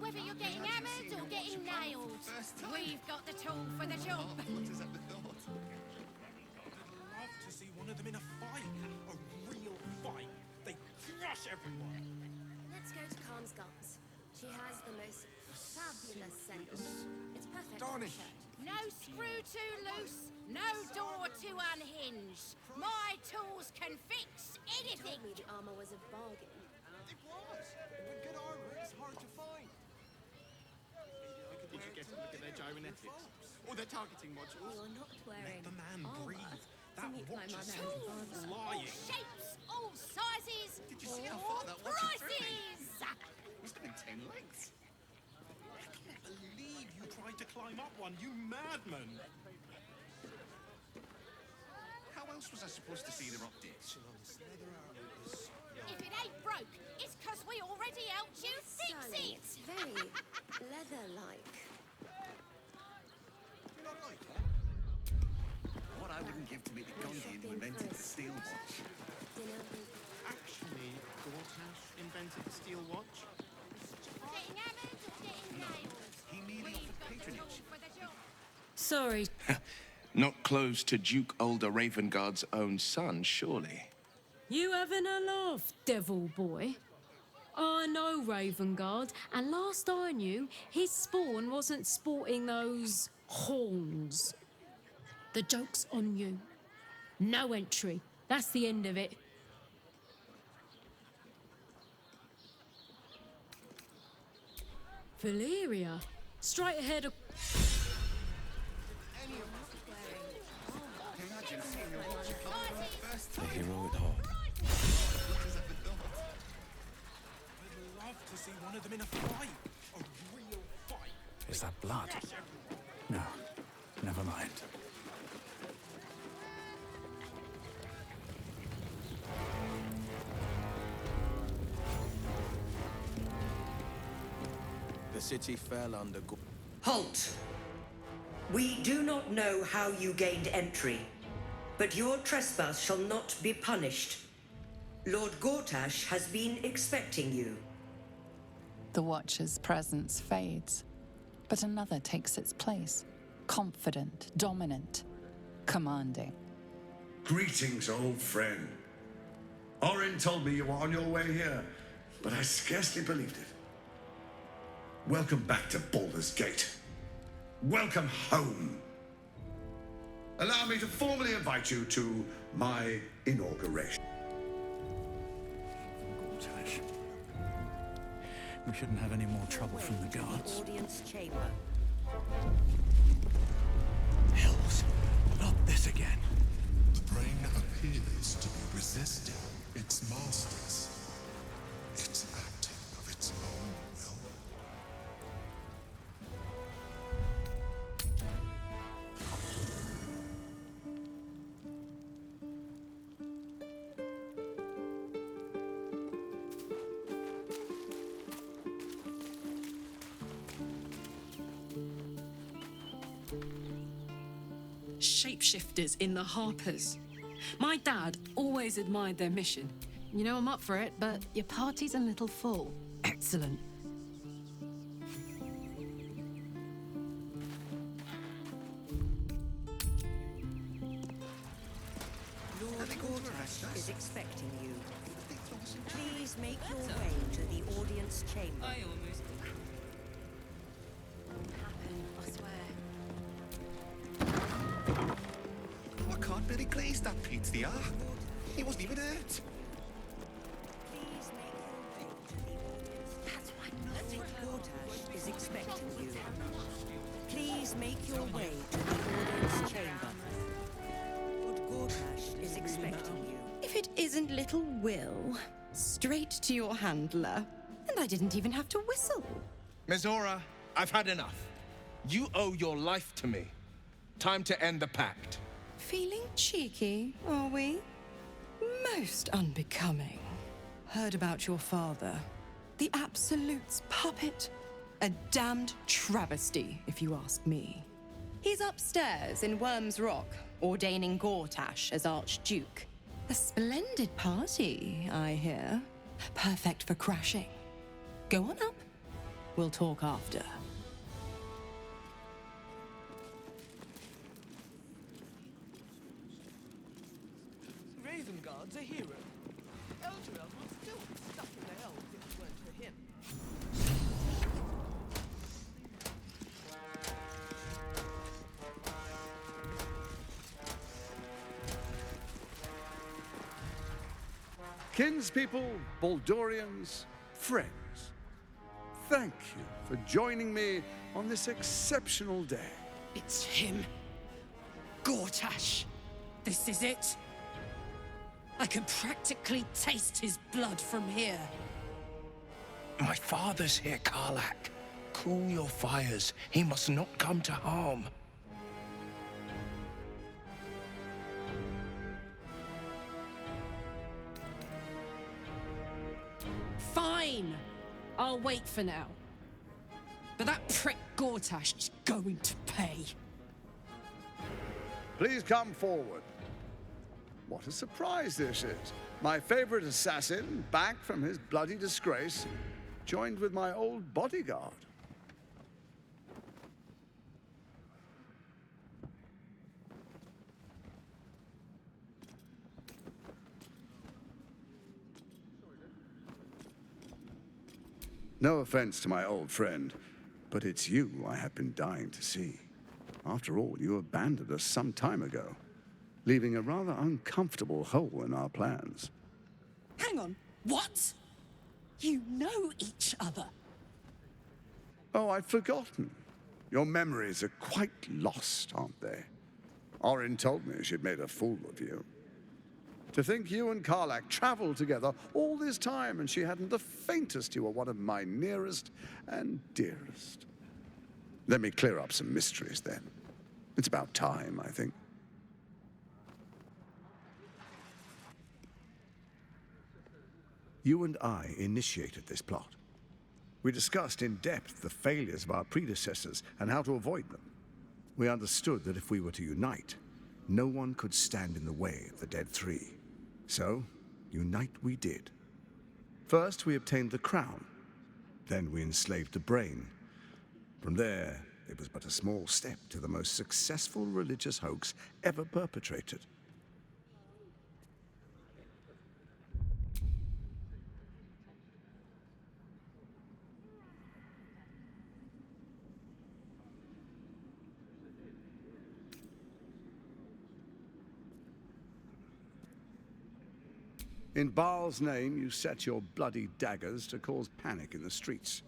whether you're getting hammered or getting nailed. We've got the tool for the job. What is that the thought? I'd love to see one of them in a fight. A real fight. They crush everyone. Let's go to Khan's Guns. She has the most fabulous scent. It's perfect for a shirt. No screw too loose, no door too unhinged. My tools can fix anything. Told me the armor was a bargain. It was. But good armor is hard to find. Did you get a look at their gyrometics? Or their targeting modules? You're not wearing Let the man armor breathe. to That meet my watch is mother and father. All flying. shapes, all sizes, Did you see how all far that watch is through me? prices. Must have been 10 lengths. I can't believe you tried to climb up one, you madman. How else was I supposed to see their updates? If it ain't broke, it's 'cause we already helped you fix Stunning. it. It's very leather-like. You not like it? What I wouldn't give to meet the Gondian who invented the steel watch. Dinner. Actually, Gortash invented the steel watch. Getting hammered or getting nailed. He merely We've offered got the patronage. tool for the job. Sorry. Not close to Duke Ulder Ravengard's own son, surely. You having a laugh, devil boy? I know Ravengard, and last I knew, his spawn wasn't sporting those horns. The joke's on you. No entry. That's the end of it. Valyria, straight ahead of... Imagine seeing your watch come for the first The time. hero at heart. What is that the thought? I'd love to see one of them in a fight. A real fight. Is that blood? Crush everyone. No, never mind. The city fell under... Halt! We do not know how you gained entry, but your trespass shall not be punished. Lord Gortash has been expecting you. The Watcher's presence fades, but another takes its place. Confident, dominant, commanding. Greetings, old friend. Orin told me you were on your way here, but I scarcely believed it. Welcome back to Baldur's Gate. Welcome home. Allow me to formally invite you to my inauguration. Gortash. We shouldn't have any more trouble from the guards. Audience chamber. Hells, not this again. The brain appears to be resisting its masters. It's acting of its own will. Shapeshifters in the Harpers. My dad always admired their mission. You know I'm up for it, but your party's a little full. Excellent. Lord Gortash is expecting you. Please make your way to the audience chamber. Happen, I swear. I can't really glaze that Pete's the ark. He wasn't even hurt. Please make your way to the audience. That's why Lord Gortash is expecting you. Please make your way to the audience chamber. Lord Gortash is expecting you. If it isn't little Will, straight to your handler. And I didn't even have to whistle. Mizora, I've had enough. You owe your life to me. Time to end the pact. Feeling cheeky, are we? Most unbecoming. Heard about your father. The Absolute's puppet. A damned travesty, if you ask me. He's upstairs in Worm's Rock, ordaining Gortash as Archduke. A splendid party, I hear. Perfect for crashing. Go on up. We'll talk after. Raven Guard's a hero. Elturel would still be stuck in the elves if it weren't for him. Kinspeople, Baldurians, friends, thank you for joining me on this exceptional day. It's him. Gortash. This is it. I can practically taste his blood from here. My father's here, Karlak. Cool your fires. He must not come to harm. Fine. I'll wait for now. But that prick Gortash is going to pay. Please come forward. What a surprise this is. My favorite assassin, back from his bloody disgrace, joined with my old bodyguard. No offense to my old friend, but it's you I have been dying to see. After all, you abandoned us some time ago, leaving a rather uncomfortable hole in our plans. Hang on. What? You know each other? Oh, I'd forgotten. Your memories are quite lost, aren't they? Orin told me she'd made a fool of you. To think you and Karlak traveled together all this time and she hadn't the faintest you were one of my nearest and dearest. Let me clear up some mysteries then. It's about time, I think. You and I initiated this plot. We discussed in depth the failures of our predecessors and how to avoid them. We understood that if we were to unite, no one could stand in the way of the Dead Three. So, unite we did. First, we obtained the crown. Then we enslaved the brain. From there, it was but a small step to the most successful religious hoax ever perpetrated. In Baal's name, you set your bloody daggers to cause panic in the streets,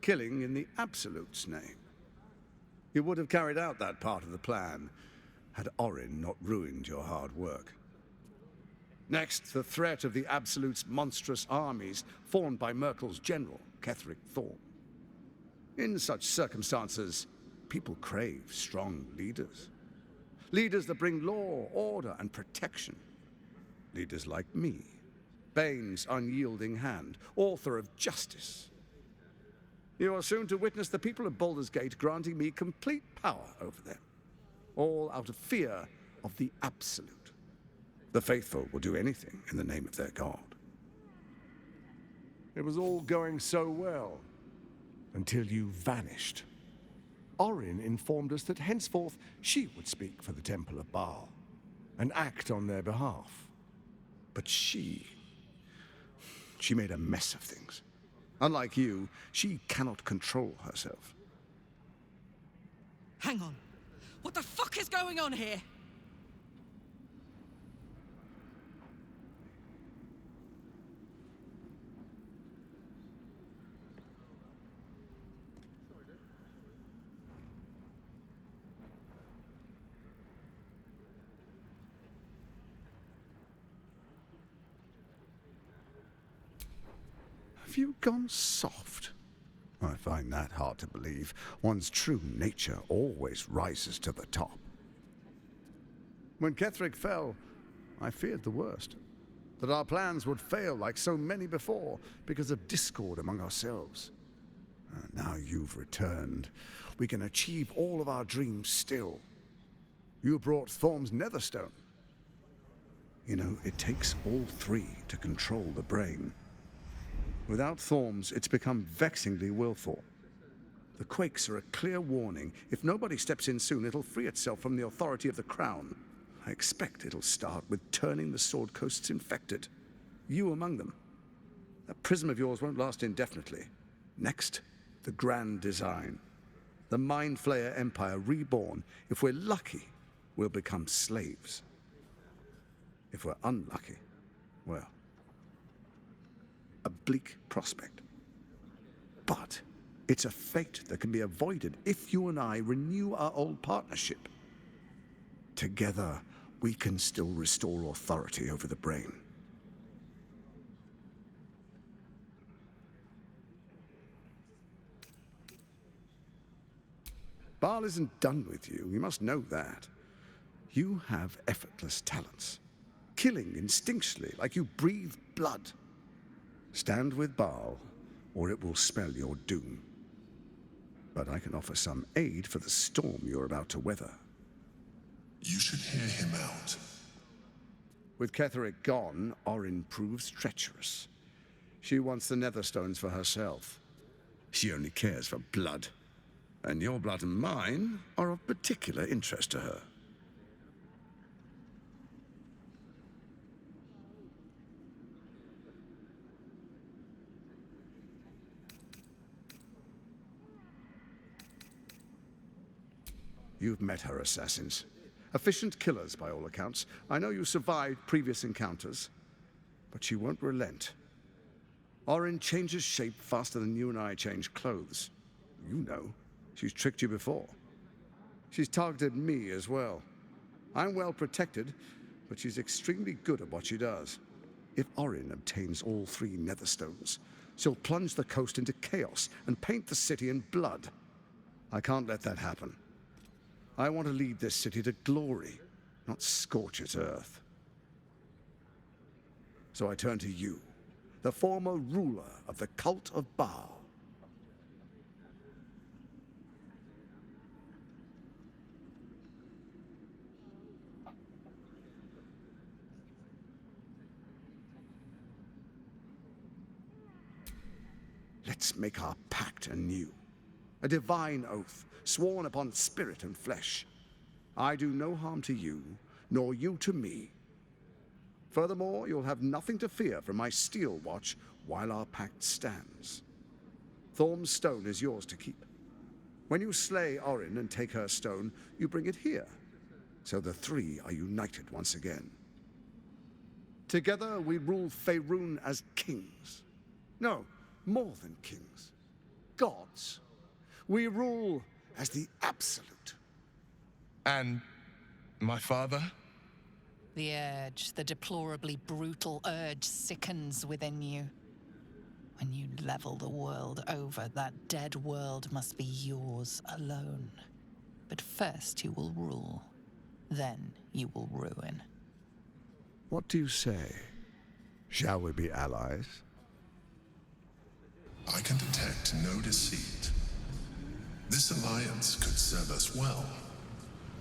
killing in the Absolute's name. You would have carried out that part of the plan had Orin not ruined your hard work. Next, the threat of the Absolute's monstrous armies formed by Merkel's general, Ketheric Thorm. In such circumstances, people crave strong leaders. Leaders that bring law, order, and protection. Leaders like me. Bane's unyielding hand, author of justice. You are soon to witness the people of Baldur's Gate granting me complete power over them, all out of fear of the Absolute. The faithful will do anything in the name of their god. It was all going so well, until you vanished. Orin informed us that henceforth she would speak for the Temple of Baal, and act on their behalf. But she made a mess of things. Unlike you, she cannot control herself. Hang on. What the fuck is going on here? Have you gone soft? I find that hard to believe. One's true nature always rises to the top. When Ketheric fell, I feared the worst. That our plans would fail like so many before because of discord among ourselves. Now you've returned. We can achieve all of our dreams still. You brought Thorm's Netherstone. You know, it takes all three to control the brain. Without Thorm's, it's become vexingly willful. The quakes are a clear warning. If nobody steps in soon, it'll free itself from the authority of the Crown. I expect it'll start with turning the Sword Coasts infected. You among them. That prism of yours won't last indefinitely. Next, the grand design. The Mind Flayer Empire reborn. If we're lucky, we'll become slaves. If we're unlucky, well, a bleak prospect. But it's a fate that can be avoided if you and I renew our old partnership. Together, we can still restore authority over the brain. Baal isn't done with you, you must know that. You have effortless talents, killing instinctually like you breathe blood. Stand with Baal, or it will spell your doom. But I can offer some aid for the storm you're about to weather. You should hear him out. With Ketheric gone, Orin proves treacherous. She wants the Netherstones for herself. She only cares for blood. And your blood and mine are of particular interest to her. You've met her assassins. Efficient killers, by all accounts. I know you survived previous encounters, but she won't relent. Orin changes shape faster than you and I change clothes. You know. She's tricked you before. She's targeted me as well. I'm well protected, but she's extremely good at what she does. If Orin obtains all 3 Netherstones, she'll plunge the coast into chaos and paint the city in blood. I can't let that happen. I want to lead this city to glory, not scorch its earth. So I turn to you, the former ruler of the cult of Baal. Let's make our pact anew. A divine oath, sworn upon spirit and flesh. I do no harm to you, nor you to me. Furthermore, you'll have nothing to fear from my steel watch while our pact stands. Thorm's stone is yours to keep. When you slay Orin and take her stone, you bring it here, so the 3 are united once again. Together we rule Faerun as kings. No, more than kings. Gods. We rule as the absolute. And my father? The urge, the deplorably brutal urge sickens within you. When you level the world over, that dead world must be yours alone. But first you will rule. Then you will ruin. What do you say? Shall we be allies? I can detect no deceit. This alliance could serve us well.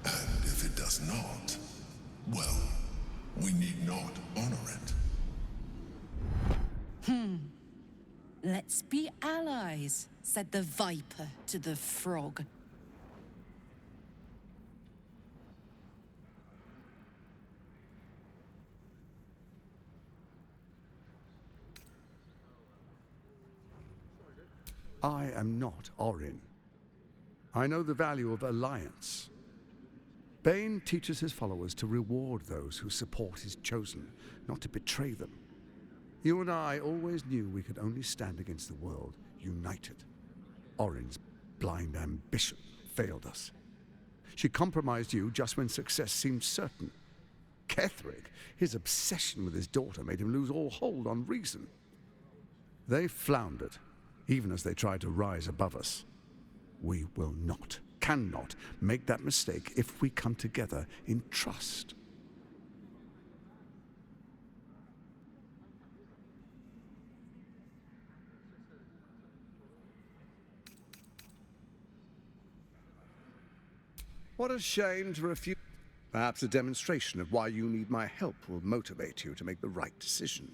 And if it does not, well, we need not honor it. Let's be allies, said the viper to the frog. I am not Orin. I know the value of alliance. Bane teaches his followers to reward those who support his chosen, not to betray them. You and I always knew we could only stand against the world united. Orin's blind ambition failed us. She compromised you just when success seemed certain. Ketheric, his obsession with his daughter made him lose all hold on reason. They floundered, even as they tried to rise above us. We will not, cannot make that mistake if we come together in trust. What a shame to refuse. Perhaps a demonstration of why you need my help will motivate you to make the right decision.